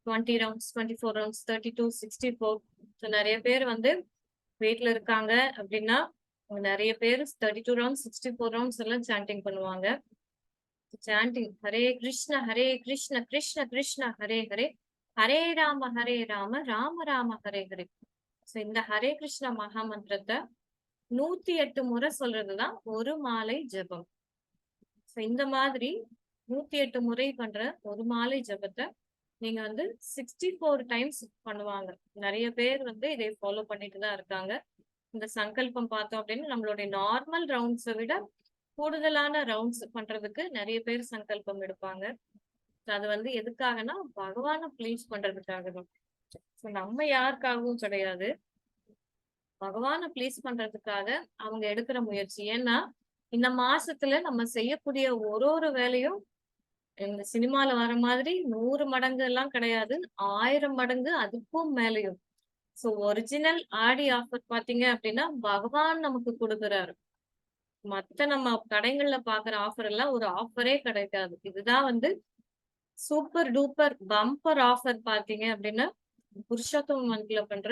20 ரவுண்ட்ஸ், 24 ரவுண்ட்ஸ், 32, 64. ஸோ நிறைய பேர் வந்து வீட்டுல இருக்காங்க அப்படின்னா நிறைய பேர் 32 ரவுண்ட்ஸ், 64 ரவுண்ட்ஸ் எல்லாம் சாண்டிங் பண்ணுவாங்க. சாண்டிங் ஹரே கிருஷ்ண கிருஷ்ண கிருஷ்ண ஹரே ஹரே, ஹரே ராம ராம ராம ஹரே ஹரே. ஸோ இந்த ஹரே கிருஷ்ண மகா மந்திரத்தை 108 முறை சொல்றதுதான் ஒரு மாலை ஜபம். இந்த மாதிரி 108 முறை பண்ற ஒரு மாலை ஜபத்தை நீங்க வந்து 64 டைம்ஸ் பண்ணுவாங்க. நிறைய பேர் வந்து இதை ஃபாலோ பண்ணிட்டு தான் இருக்காங்க. இந்த சங்கல்பம் பார்த்தோம் அப்படின்னு நம்மளுடைய நார்மல் ரவுண்ட்ஸை விட கூடுதலான ரவுண்ட்ஸ் பண்றதுக்கு நிறைய பேர் சங்கல்பம் எடுப்பாங்க. அது வந்து எதுக்காகனா பகவானை ப்ளீஸ் பண்றதுக்காக தான். நம்ம யாருக்காகவும் கிடையாது, பகவானை ப்ளீஸ் பண்றதுக்காக அவங்க எடுக்கிற முயற்சி. ஏன்னா இந்த மாசத்துல நம்ம செய்யக்கூடிய ஒரு ஒரு வேலையும் இந்த சினிமால வர மாதிரி 100 மடங்கு எல்லாம் கிடையாது, 1000 மடங்கு அதுக்கும் மேலையும். சோ ஒரிஜினல் ஆடி ஆஃபர் பாத்தீங்க அப்படின்னா பகவான் நமக்கு கொடுக்குறாரு. மத்த நம்ம கடைகள்ல பாக்குற ஆஃபர் எல்லாம் ஒரு ஆஃபரே கிடைக்காது. இதுதான் வந்து சூப்பர் டூப்பர் பம்பர் ஆஃபர். பாத்தீங்க அப்படின்னா புருஷோத்தம மந்த்ல பண்ற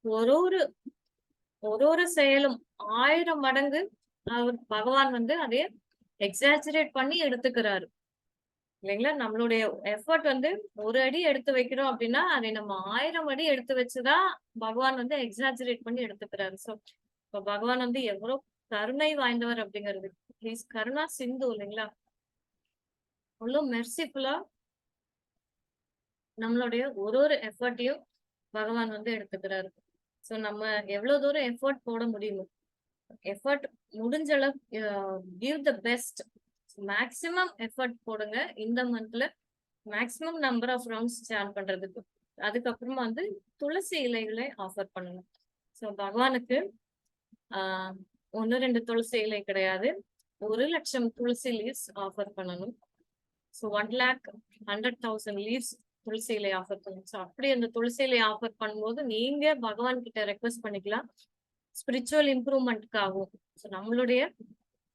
ஒரு ஒரு செயலும் 1000 மடங்கு அவர் பகவான் வந்து அதைய எக்ஸாஜரேட் பண்ணி எடுத்துக்கிறாரு இல்லைங்களா? நம்மளுடைய எஃபர்ட் வந்து ஒரு அடி எடுத்து வைக்கிறோம் அப்படின்னா அதை நம்ம 1000 அடி எடுத்து வச்சுதான் பகவான் வந்து எக்ஸாஜரேட் பண்ணி எடுத்துக்கிறாரு. சோ இப்ப பகவான் வந்து எவ்வளவு கருணை வாய்ந்தவர் அப்படிங்கிறது, ப்ளீஸ் கருணா சிந்து இல்லைங்களா? அவ்வளவு மெர்சிஃபுல்லா நம்மளுடைய ஒரு ஒரு எஃபர்ட்டையும் பகவான் வந்து எடுத்துக்கிறாரு. சோ நம்ம எவ்வளவு தூரம் எஃபர்ட் போட முடியுமோ, எஃபர்ட் முடிஞ்ச அளவு give the best. Maximum effort போடுங்க இந்த மந்த்ல, maximum number of rounds chant பண்றதுக்கு. அதுக்கப்புறமா வந்து துளசி இலைகளை ஆஃபர் பண்ணணும். ஸோ பகவானுக்கு ஆஹ் 1-2 துளசி இலை கிடையாது, 1,00,000 துளசி லீவ்ஸ் ஆஃபர் பண்ணணும். ஸோ 1,100,000 லீவ்ஸ் துளசி இலை ஆஃபர் பண்ணணும். ஸோ அப்படி அந்த துளசி இலை ஆஃபர் பண்ணும்போது நீங்க பகவான் கிட்ட ரெக்வஸ்ட் பண்ணிக்கலாம், ஸ்பிரிச்சுவல் இம்ப்ரூவ்மெண்ட்காகவும். ஸோ நம்மளுடைய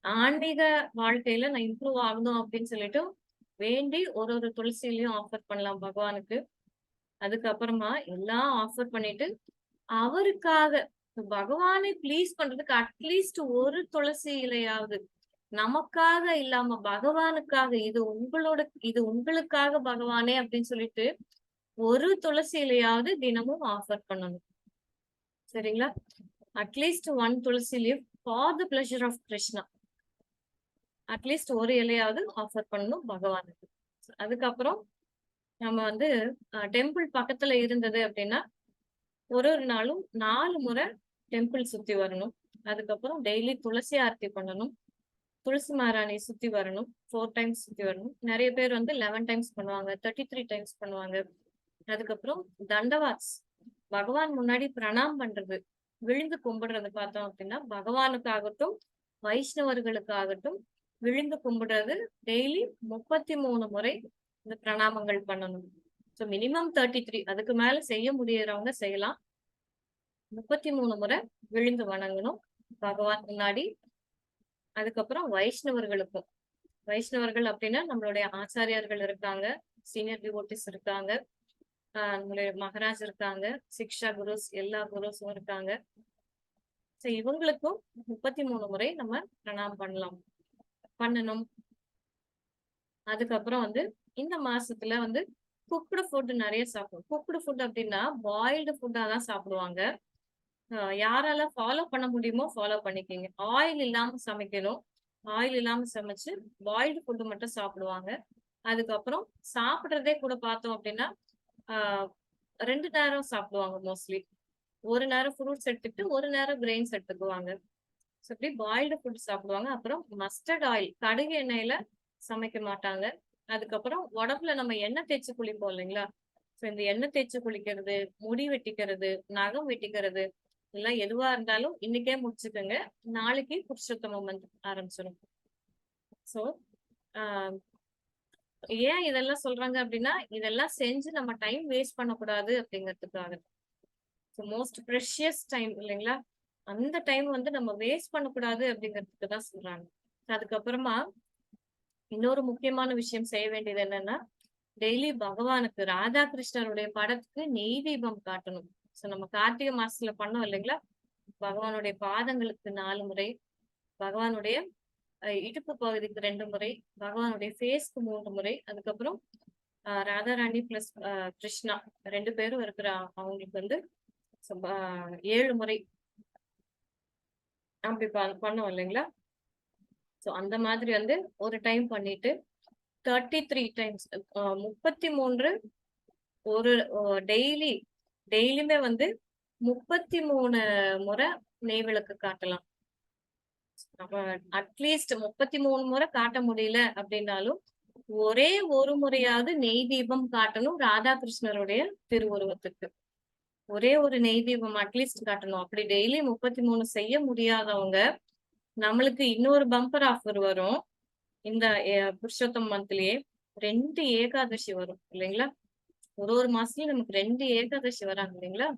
ஆன்மீக வாழ்க்கையில நான் இம்ப்ரூவ் ஆகணும் அப்படின்னு சொல்லிட்டு வேண்டி ஒரு துளசிலையும் ஆஃபர் பண்ணலாம் பகவானுக்கு. அதுக்கப்புறமா எல்லாம் ஆஃபர் பண்ணிட்டு அவருக்காக பகவானை ப்ளீஸ் பண்றதுக்கு அட்லீஸ்ட் ஒரு துளசி இலையாவது நமக்காக இல்லாம பகவானுக்காக, இது உங்களுக்காக பகவானே அப்படின்னு சொல்லிட்டு ஒரு துளசி இலையாவது தினமும் ஆஃபர் பண்ணணும். சரிங்களா? At least 1 tulsi leaf for the pleasure of Krishna. At least ஒரு இலையாவது ஆஃபர் பண்ணணும் பகவானுக்கு. அதுக்கப்புறம் நம்ம வந்து டெம்பிள் பக்கத்துல இருந்தது அப்படின்னா ஒரு நாளும் 4 முறை டெம்பிள் சுத்தி வரணும். அதுக்கப்புறம் டெய்லி துளசி ஆர்த்தி பண்ணணும், துளசி மாராணி சுத்தி வரணும், 4 டைம்ஸ் சுத்தி வரணும். நிறைய பேர் வந்து 11 டைம்ஸ் பண்ணுவாங்க, 33 டைம்ஸ் பண்ணுவாங்க. அதுக்கப்புறம் தண்டவாத்ஸ், பகவான் முன்னாடி பிரணாம் பண்றது, விழுந்து கும்பிடுறது பார்த்தோம் அப்படின்னா பகவானுக்காகட்டும் வைஷ்ணவர்களுக்காகட்டும் விழுந்து கும்பிடுறது டெய்லி 33 முறை இந்த பிரணாமங்கள் பண்ணணும். ஸோ மினிமம் 33, அதுக்கு மேல செய்ய முடியறவங்க செய்யலாம். 33 முறை விழுந்து வணங்கணும் பகவான் முன்னாடி. அதுக்கப்புறம் வைஷ்ணவர்களுக்கும், வைஷ்ணவர்கள் அப்படின்னா நம்மளுடைய ஆச்சாரியார்கள் இருக்காங்க, சீனியர் டிவோட்டிஸ் இருக்காங்க, நம்மளுடைய மகாராஜ் இருக்காங்க, சிக்ஷா குருஸ், எல்லா குருஸும் இருக்காங்க. ஸோ இவங்களுக்கும் 33 முறை நம்ம பிரணாம் பண்ணணும். அதுக்கப்புறம் வந்து இந்த மாசத்துல வந்து குக்டு ஃபுட் நிறைய சாப்பிடும். குக்டு ஃபுட் அப்படின்னா பாயில்டு ஃபுட்டா தான் சாப்பிடுவாங்க. யாரால ஃபாலோ பண்ண முடியுமோ ஃபாலோ பண்ணிக்கிங்க. ஆயில் இல்லாம சமைக்கணும், ஆயில் இல்லாம சமைச்சு பாயில்டு ஃபுட்டு மட்டும் சாப்பிடுவாங்க. அதுக்கப்புறம் சாப்பிடுறதே கூட பார்த்தோம் அப்படின்னா 2 நேரம் சாப்பிடுவாங்க மோஸ்ட்லி. ஒரு நேரம் ஃப்ரூட்ஸ் எடுத்துக்கிட்டு ஒரு நேரம் கிரெயின்ஸ் எடுத்துக்குவாங்க. ஸோ இப்படி பாயில்டு ஃபுட் சாப்பிடுவாங்க. அப்புறம் மஸ்டர்ட் ஆயில், கடுகு எண்ணெயில சமைக்க மாட்டாங்க. அதுக்கப்புறம் உடம்புல நம்ம எண்ணெய் தேய்ச்சி குளிப்போம் இல்லைங்களா? ஸோ இந்த எண்ணெய் தேய்ச்சி குளிக்கிறது, முடி வெட்டிக்கிறது, நகம் வெட்டிக்கிறது, எல்லாம் எதுவா இருந்தாலும் இன்னைக்கே முடிச்சுக்கோங்க, நாளைக்கு புருஷோத்தமம் வந்து ஆரம்பிச்சிடும். ஸோ ஏன் இதெல்லாம் சொல்றாங்க அப்படின்னா இதெல்லாம் செஞ்சு நம்ம டைம் வேஸ்ட் பண்ணக்கூடாது அப்படிங்கிறதுக்காக. ஸோ மோஸ்ட் ப்ரெஷியஸ் டைம் இல்லைங்களா, அந்த டைம் வந்து நம்ம வேஸ்ட் பண்ணக்கூடாது அப்படிங்கிறதுக்கு தான் சொல்றாங்க. அதுக்கப்புறமா இன்னொரு முக்கியமான விஷயம் செய்ய வேண்டியது என்னன்னா, டெய்லி பகவானுக்கு, ராதா கிருஷ்ணருடைய படத்துக்கு நெய் தீபம் காட்டணும். ஸோ நம்ம கார்த்திகை மாசத்துல பண்ணோம் இல்லைங்களா, பகவானுடைய பாதங்களுக்கு 4 முறை, பகவானுடைய இடுப்பு பகுதிக்கு 2 முறை, பகவானுடைய ஃபேஸ்க்கு 3 முறை, அதுக்கப்புறம் ராதாராணி பிளஸ் கிருஷ்ணா 2 பேரும் இருக்கிற அவங்களுக்கு வந்து 7 முறை அப்படி பண்ணோம் இல்லைங்களா. ஸோ அந்த மாதிரி வந்து ஒரு டைம் பண்ணிட்டு 33 டைம்ஸ் 33 ஒரு டெய்லியுமே வந்து 33 முறை நெய் விளக்கு காட்டலாம். அட்லீஸ்ட் 33 முறை காட்ட முடியல அப்படின்னாலும் ஒரே ஒரு முறையாவது நெய் தீபம் காட்டணும் ராதாகிருஷ்ணருடைய திருவுருவத்துக்கு. ஒரே ஒரு நெய் தீபம் அட்லீஸ்ட் காட்டணும். அப்படி டெய்லி 33 செய்ய முடியாதவங்க, நம்மளுக்கு இன்னொரு பம்பர் ஆஃபர் வரும். இந்த புருஷோத்தம் மந்த்லயே 2 ஏகாதசி வரும் இல்லைங்களா. ஒரு மாசத்துலயும் நமக்கு 2 ஏகாதசி வராங்க இல்லைங்களா.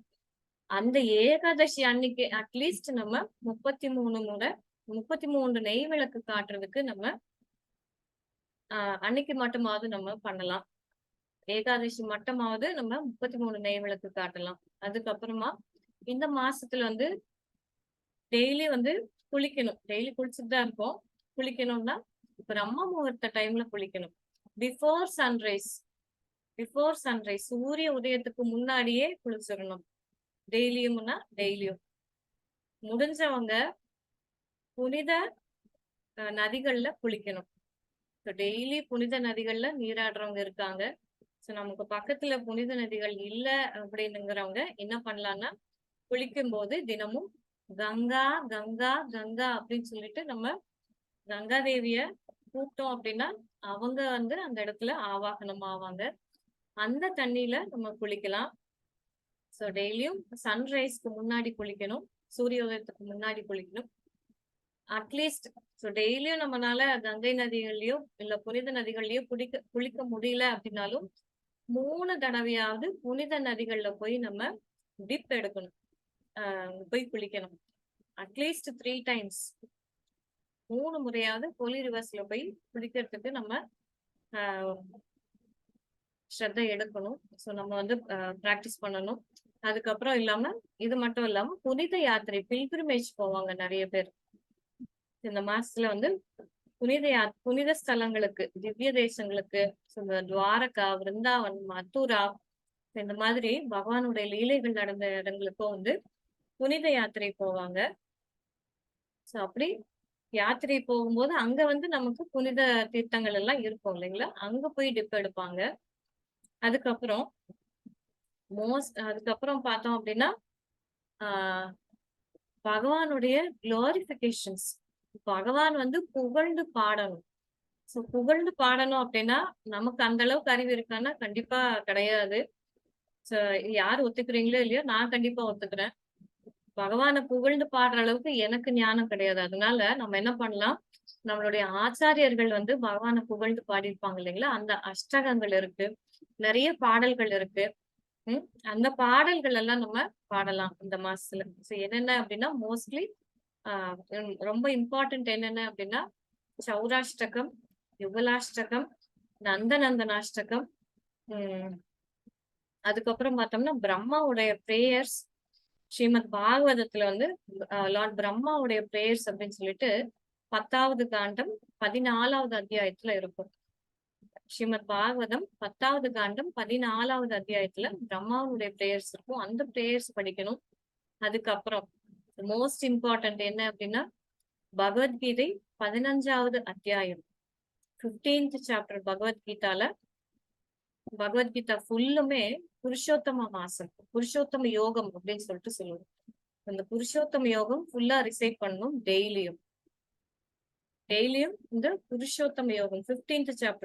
அந்த ஏகாதசி அன்னைக்கு அட்லீஸ்ட் நம்ம 33 முறை 33 நெய் விளக்கு காட்டுறதுக்கு நம்ம அன்னைக்கு மட்டுமாவது நம்ம பண்ணலாம். ஏகாதசி மட்டுமாவது நம்ம 33 நெய் விளக்கு காட்டலாம். அதுக்கப்புறமா இந்த மாசத்துல வந்து டெய்லி வந்து குளிக்கணும். டெய்லி குளிச்சுட்டு தான் இருப்போம். குளிக்கணும்னா பிரம்ம முகூர்த்த டைம்ல குளிக்கணும். பிஃபோர் சன்ரைஸ் சூரிய உதயத்துக்கு முன்னாடியே குளிச்சிடணும். டெய்லியும் முடிஞ்சவங்க புனித நதிகள்ல குளிக்கணும். டெய்லி புனித நதிகள்ல நீராடுறவங்க இருக்காங்க. ஸோ நமக்கு பக்கத்துல புனித நதிகள் இல்ல அப்படின்னுங்கிறவங்க என்ன பண்ணலாம்னா, குளிக்கும் போது தினமும் கங்கா கங்கா கங்கா அப்படின்னு சொல்லிட்டு நம்ம கங்கா தேவிய கூப்பிட்டோம் அப்படின்னா அவங்க வந்து அந்த இடத்துல ஆவாகனம் ஆவாங்க. அந்த தண்ணியில நம்ம குளிக்கலாம். ஸோ டெய்லியும் சன்ரைஸ்க்கு முன்னாடி குளிக்கணும். சூரிய உதயத்துக்கு முன்னாடி குளிக்கணும். அட்லீஸ்ட் ஸோ டெய்லியும் நம்மனால கங்கை நதிகள்லயோ இல்ல புனித நதிகள்லயோ குளிக்க முடியல அப்படின்னாலும் 3 தடவையாவது புனித நதிகள்ல போய் நம்ம டிப் எடுக்கணும். போய் குளிக்கணும். அட்லீஸ்ட் 3 டைம்ஸ் 3 முறையாவது ஹோலி ரிவர்ஸ்ல போய் குளிக்கிறதுக்கு நம்ம ஆஹ் ஸ்ரத்தை எடுக்கணும். ஸோ நம்ம வந்து பிராக்டிஸ் பண்ணணும். அதுக்கப்புறம் இல்லாம இது மட்டும் இல்லாம புனித யாத்திரை பில்கிரிமேஜ் போவாங்க நிறைய பேர். இந்த மாசத்துல வந்து புனித ஸ்தலங்களுக்கு, திவ்ய தேசங்களுக்கு, இந்த துவாரகா, விருந்தாவன், மதுரா, இந்த மாதிரி பகவானுடைய லீலைகள் நடந்த இடங்களுக்கும் வந்து புனித யாத்திரை போவாங்க. சோ அப்படி யாத்திரை போகும்போது அங்க வந்து நமக்கு புனித தீர்த்தங்கள் எல்லாம் இருக்கும் இல்லைங்களா? அங்க போய் டிப் எடுப்பாங்க. அதுக்கப்புறம் அதுக்கப்புறம் பார்த்தோம் அப்படின்னா ஆஹ் பகவானுடைய குளோரிபிகேஷன்ஸ். பகவான் வந்து புகழ்ந்து பாடணும். சோ புகழ்ந்து பாடணும் அப்படின்னா நமக்கு அந்த அளவுக்கு அறிவு இருக்கான்னா கண்டிப்பா கிடையாது. சோ யார் ஒத்துக்கிறீங்களோ இல்லையோ நான் கண்டிப்பா ஒத்துக்கிறேன். பகவானை புகழ்ந்து பாடுற அளவுக்கு எனக்கு ஞானம் கிடையாது. அதனால நம்ம என்ன பண்ணலாம், நம்மளுடைய ஆச்சாரியர்கள் வந்து பகவானை புகழ்ந்து பாடியிருப்பாங்க இல்லைங்களா? அந்த அஷ்டகங்கள் இருக்கு, நிறைய பாடல்கள் இருக்கு. அந்த பாடல்கள் எல்லாம் நம்ம பாடலாம் இந்த மாசத்துல. சோ என்னென்ன அப்படின்னா மோஸ்ட்லி ரொம்ப இம்பார்ட்டன்ட் என்னென்ன அப்படின்னா சௌராஷ்டகம், யுகலாஷ்டகம், நந்தநந்தனாஷ்டகம், அதுக்கப்புறம் பார்த்தோம்னா பிரம்மாவுடைய பிரேயர்ஸ். ஸ்ரீமத் பாகவதத்துல வந்து லார்ட் பிரம்மாவுடைய பிரேயர்ஸ் அப்படின்னு சொல்லிட்டு 10வது காண்டம் 14வது அத்தியாயத்துல இருக்கும். ஸ்ரீமத் பாகவதம் 10வது காண்டம் 14வது அத்தியாயத்துல பிரம்மாவுடைய பிரேயர்ஸ் இருக்கும். அந்த பிரேயர்ஸ் படிக்கணும். அதுக்கப்புறம் மோஸ்ட் இம்பார்ட்டன்ட் என்ன அப்படின்னா பகவத்கீதை 15வது அத்தியாயம் 15th சாப்டர் பகவத்கீதா ஃபுல்லுமே புருஷோத்தம மாசம், புருஷோத்தம யோகம் அப்படின்னு சொல்லிட்டு சொல்லுவோம். அந்த புருஷோத்தம யோகம் ஃபுல்லா ரிசைட் பண்ணணும் டெய்லியும். இந்த புருஷோத்தம யோகம் 15th சாப்டர்